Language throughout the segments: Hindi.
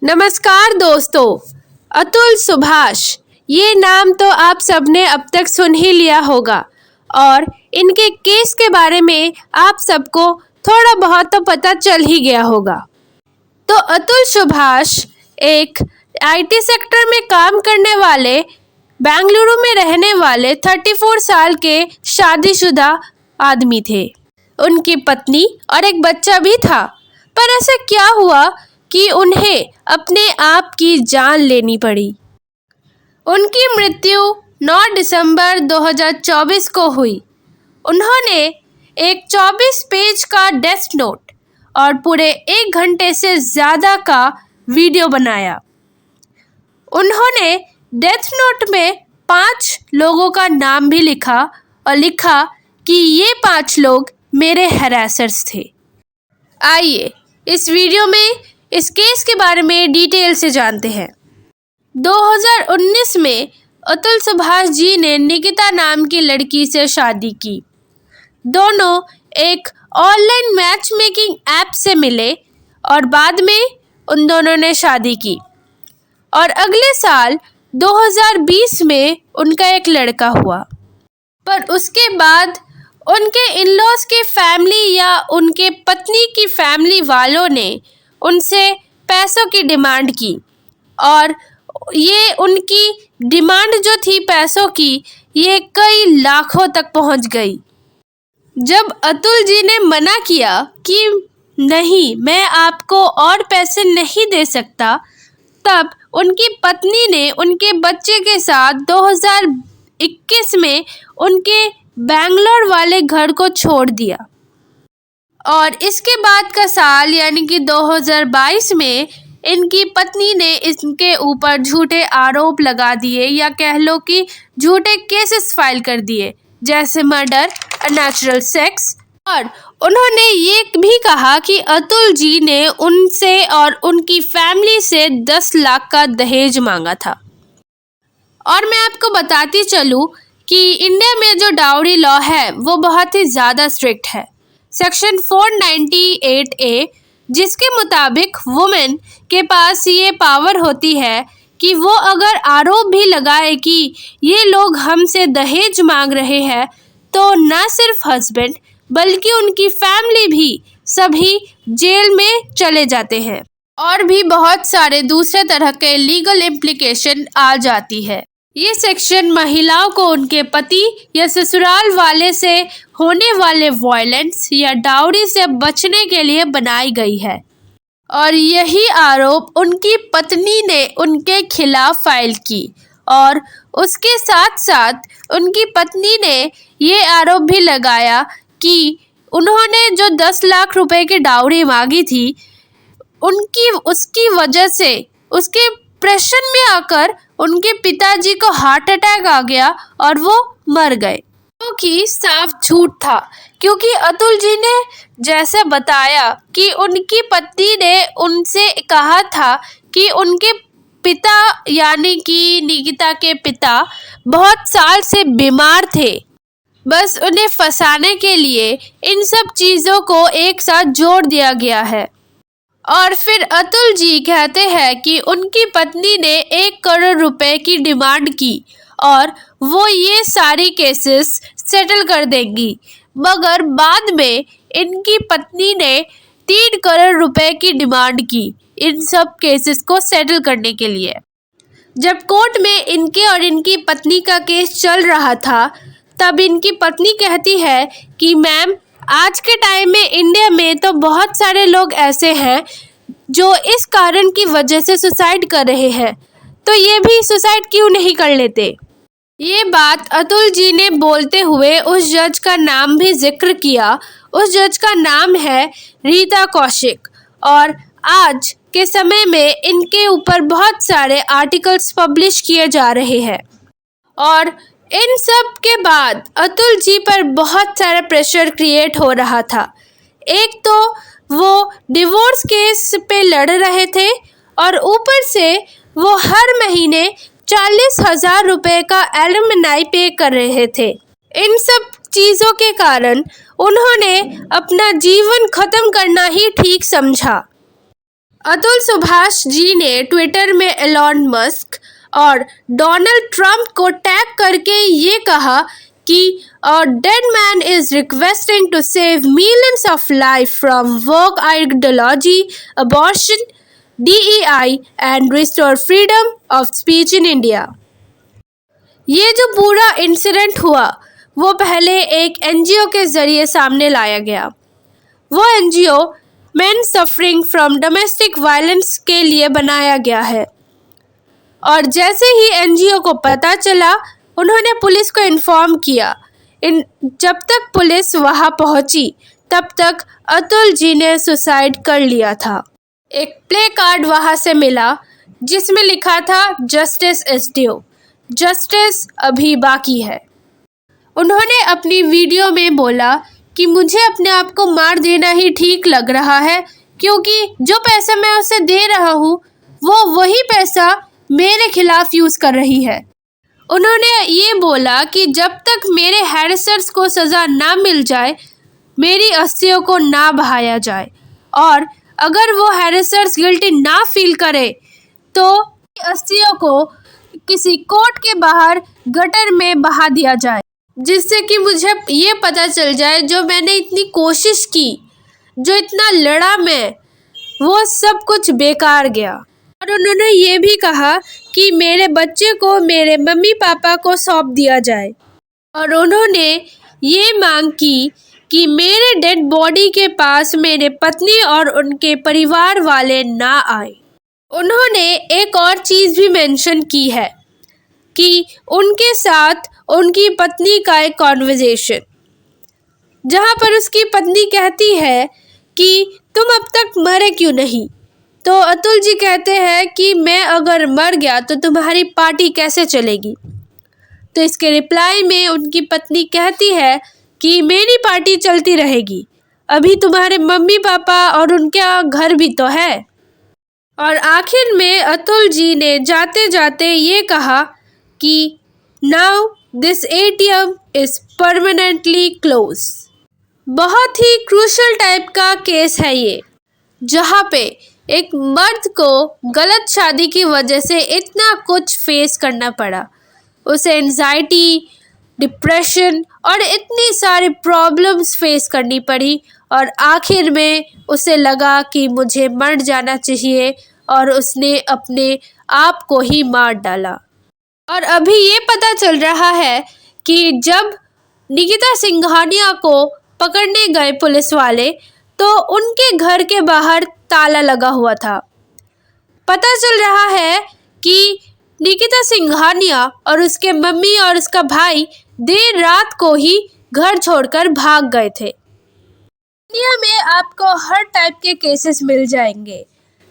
नमस्कार दोस्तों, अतुल सुभाष ये नाम तो आप सबने अब तक सुन ही लिया होगा और इनके केस के बारे में आप सबको थोड़ा बहुत तो पता चल ही गया होगा। तो अतुल सुभाष एक आईटी सेक्टर में काम करने वाले बेंगलुरु में रहने वाले 34 साल के शादीशुदा आदमी थे। उनकी पत्नी और एक बच्चा भी था, पर ऐसा क्या हुआ कि उन्हें अपने आप की जान लेनी पड़ी। उनकी मृत्यु 9 दिसंबर 2024 को हुई। उन्होंने एक 24 पेज का डेथ नोट और पूरे 1 घंटे से ज़्यादा का वीडियो बनाया। उन्होंने डेथ नोट में 5 लोगों का नाम भी लिखा और लिखा कि ये 5 लोग मेरे हैरेसर्स थे। आइए इस वीडियो में इस केस के बारे में डिटेल से जानते हैं। 2019 में अतुल सुभाष जी ने निकिता नाम की लड़की से शादी की। दोनों एक ऑनलाइन मैच मेकिंग ऐप से मिले और बाद में उन दोनों ने शादी की और अगले साल 2020 में उनका एक लड़का हुआ। पर उसके बाद उनके इन-लॉज की फैमिली या उनके पत्नी की फैमिली वालों ने उनसे पैसों की डिमांड की और ये उनकी डिमांड जो थी पैसों की, ये कई लाखों तक पहुंच गई। जब अतुल जी ने मना किया कि नहीं, मैं आपको और पैसे नहीं दे सकता, तब उनकी पत्नी ने उनके बच्चे के साथ 2021 में उनके बेंगलोर वाले घर को छोड़ दिया और इसके बाद का साल यानी कि 2022 में इनकी पत्नी ने इनके ऊपर झूठे आरोप लगा दिए या कह लो कि झूठे केसेस फाइल कर दिए, जैसे मर्डर, अननेचुरल सेक्स। और उन्होंने ये भी कहा कि अतुल जी ने उनसे और उनकी फैमिली से 10 लाख का दहेज मांगा था। और मैं आपको बताती चलूँ कि इंडिया में जो डाउरी लॉ है वो बहुत ही ज़्यादा स्ट्रिक्ट है। सेक्शन 498A, जिसके मुताबिक वुमेन के पास ये पावर होती है कि वो अगर आरोप भी लगाए कि ये लोग हमसे दहेज मांग रहे हैं, तो न सिर्फ हस्बैंड बल्कि उनकी फैमिली भी सभी जेल में चले जाते हैं और भी बहुत सारे दूसरे तरह के लीगल इम्प्लीकेशन आ जाती है। ये सेक्शन महिलाओं को उनके पति या ससुराल वाले से होने वाले वायलेंस या डाउरी से बचने के लिए बनाई गई है और यही आरोप उनकी पत्नी ने उनके खिलाफ फाइल की और उसके साथ साथ उनकी पत्नी ने ये आरोप भी लगाया कि उन्होंने जो 10 लाख रुपए की डाउरी मांगी थी, उसकी वजह से उसके प्रेशर में आकर उनके पिताजी को हार्ट अटैक आ गया और वो मर गए, क्योंकि साफ झूठ था। क्योंकि अतुल जी ने जैसे बताया कि उनकी पत्नी ने उनसे कहा था कि उनके पिता यानी कि निकिता के पिता बहुत साल से बीमार थे, बस उन्हें फंसाने के लिए इन सब चीज़ों को एक साथ जोड़ दिया गया है। और फिर अतुल जी कहते हैं कि उनकी पत्नी ने 1 करोड़ रुपए की डिमांड की और वो ये सारी केसेस सेटल कर देंगी, मगर बाद में इनकी पत्नी ने 3 करोड़ रुपए की डिमांड की इन सब केसेस को सेटल करने के लिए। जब कोर्ट में इनके और इनकी पत्नी का केस चल रहा था, तब इनकी पत्नी कहती है कि मैम, आज के टाइम में इंडिया में तो बहुत सारे लोग ऐसे हैं जो इस कारण की वजह से सुसाइड कर रहे हैं, तो ये भी सुसाइड क्यों नहीं कर लेते। ये बात अतुल जी ने बोलते हुए उस जज का नाम भी जिक्र किया। उस जज का नाम है रीता कौशिक और आज के समय में इनके ऊपर बहुत सारे आर्टिकल्स पब्लिश किए जा रहे हैं और इन सब के बाद अतुल जी पर बहुत सारा प्रेशर क्रिएट हो रहा था। एक तो वो डिवोर्स केस पे लड़ रहे थे और ऊपर से वो हर महीने 40,000 रुपये का एलिमनी पे कर रहे थे। इन सब चीज़ों के कारण उन्होंने अपना जीवन ख़त्म करना ही ठीक समझा। अतुल सुभाष जी ने ट्विटर में एलॉन मस्क और डोनाल्ड ट्रंप को टैग करके ये कहा कि a dead man is requesting to save millions of life from woke ideology, abortion, DEI and restore freedom of speech in India. ये जो पूरा इंसिडेंट हुआ वो पहले एक NGO के जरिए सामने लाया गया। वो NGO main suffering from domestic violence के लिए बनाया गया है और जैसे ही NGO को पता चला उन्होंने पुलिस को इन्फॉर्म किया। जब तक पुलिस वहां पहुंची तब तक अतुल जी ने सुसाइड कर लिया था। एक प्ले कार्ड वहां से मिला जिसमें लिखा था जस्टिस इज ड्यू, जस्टिस अभी बाकी है। उन्होंने अपनी वीडियो में बोला कि मुझे अपने आप को मार देना ही ठीक लग रहा है क्योंकि जो पैसा मैं उसे दे रहा हूँ वो वही पैसा मेरे खिलाफ यूज़ कर रही है। उन्होंने ये बोला कि जब तक मेरे हैरेसर्स को सज़ा ना मिल जाए मेरी अस्थियों को ना बहाया जाए और अगर वो हैरेसर्स गिल्टी ना फील करे तो अस्थियों को किसी कोर्ट के बाहर गटर में बहा दिया जाए, जिससे कि मुझे ये पता चल जाए जो मैंने इतनी कोशिश की, जो इतना लड़ा मैं, वो सब कुछ बेकार गया। और उन्होंने ये भी कहा कि मेरे बच्चे को मेरे मम्मी पापा को सौंप दिया जाए और उन्होंने ये मांग की कि मेरे डेड बॉडी के पास मेरे पत्नी और उनके परिवार वाले ना आए। उन्होंने एक और चीज़ भी मेंशन की है कि उनके साथ उनकी पत्नी का एक कॉन्वर्जेशन जहाँ पर उसकी पत्नी कहती है कि तुम अब तक मरे क्यों नहीं, तो अतुल जी कहते हैं कि मैं अगर मर गया तो तुम्हारी पार्टी कैसे चलेगी। तो इसके रिप्लाई में उनकी पत्नी कहती है कि मेरी पार्टी चलती रहेगी, अभी तुम्हारे मम्मी पापा और उनका घर भी तो है। और आखिर में अतुल जी ने जाते जाते ये कहा कि now this ATM is permanently close. बहुत ही क्रूशल टाइप का केस है ये, जहाँ पे एक मर्द को गलत शादी की वजह से इतना कुछ फेस करना पड़ा, उसे एंजाइटी, डिप्रेशन और इतनी सारी प्रॉब्लम्स फेस करनी पड़ी और आखिर में उसे लगा कि मुझे मर जाना चाहिए और उसने अपने आप को ही मार डाला। और अभी ये पता चल रहा है कि जब निकिता सिंघानिया को पकड़ने गए पुलिस वाले तो उनके घर के बाहर ताला लगा हुआ था। पता चल रहा है कि निकिता सिंघानिया और उसके मम्मी और उसका भाई देर रात को ही घर छोड़कर भाग गए थे। इंडिया में आपको हर टाइप के केसेस मिल जाएंगे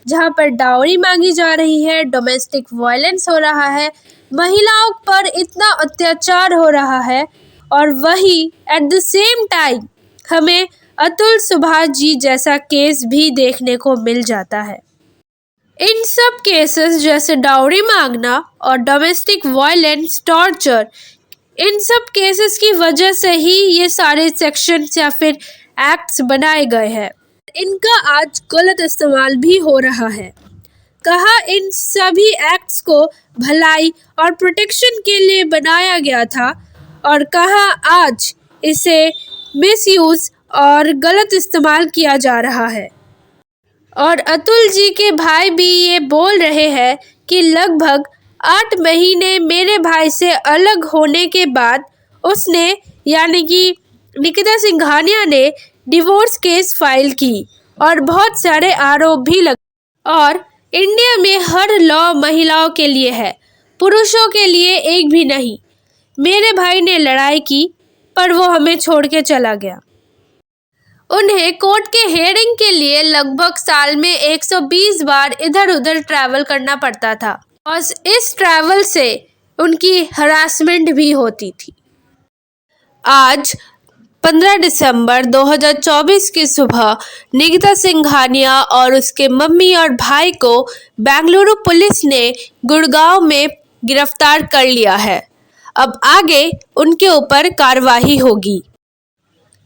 जहां पर डाउरी मांगी जा रही है, डोमेस्टिक वायलेंस हो रहा है, महिलाओं पर इतना अत्याचार हो रहा है और वही एट द सेम टाइम हमें अतुल सुभाष जी जैसा केस भी देखने को मिल जाता है। इन सब केसेस जैसे डाउरी मांगना और डोमेस्टिक वायलेंस, टॉर्चर, इन सब केसेस की वजह से ही ये सारे सेक्शंस या फिर एक्ट्स बनाए गए हैं। इनका आज गलत इस्तेमाल भी हो रहा है। कहा इन सभी एक्ट्स को भलाई और प्रोटेक्शन के लिए बनाया गया था और कहा आज इसे मिसयूज और गलत इस्तेमाल किया जा रहा है। और अतुल जी के भाई भी ये बोल रहे हैं कि लगभग 8 महीने मेरे भाई से अलग होने के बाद उसने यानी कि निकिता सिंघानिया ने डिवोर्स केस फाइल की और बहुत सारे आरोप भी लगे। और इंडिया में हर लॉ महिलाओं के लिए है, पुरुषों के लिए एक भी नहीं। मेरे भाई ने लड़ाई की पर वो हमें छोड़ के चला गया। उन्हें कोर्ट के हेयरिंग के लिए लगभग साल में 120 बार इधर उधर ट्रैवल करना पड़ता था और इस ट्रैवल से उनकी हरासमेंट भी होती थी। आज 15 दिसंबर 2024 की सुबह निकिता सिंघानिया और उसके मम्मी और भाई को बेंगलुरु पुलिस ने गुड़गांव में गिरफ्तार कर लिया है। अब आगे उनके ऊपर कार्रवाई होगी।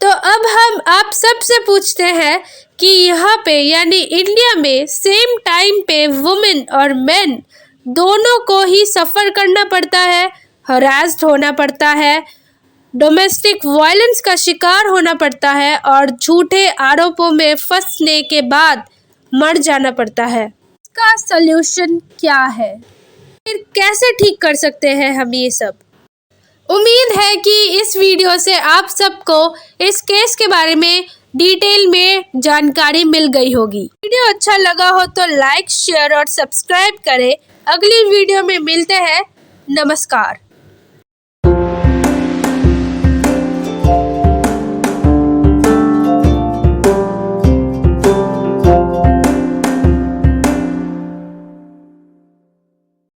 तो अब हम आप सबसे पूछते हैं कि यहाँ पे यानी इंडिया में सेम टाइम पे वुमेन और मेन दोनों को ही सफ़र करना पड़ता है, हरास्ड होना पड़ता है, डोमेस्टिक वायलेंस का शिकार होना पड़ता है और झूठे आरोपों में फंसने के बाद मर जाना पड़ता है। इसका सल्यूशन क्या है? फिर कैसे ठीक कर सकते हैं हम ये सब? उम्मीद है कि इस वीडियो से आप सबको इस केस के बारे में डिटेल में जानकारी मिल गई होगी। वीडियो अच्छा लगा हो तो लाइक, शेयर और सब्सक्राइब करें। अगली वीडियो में मिलते हैं। नमस्कार।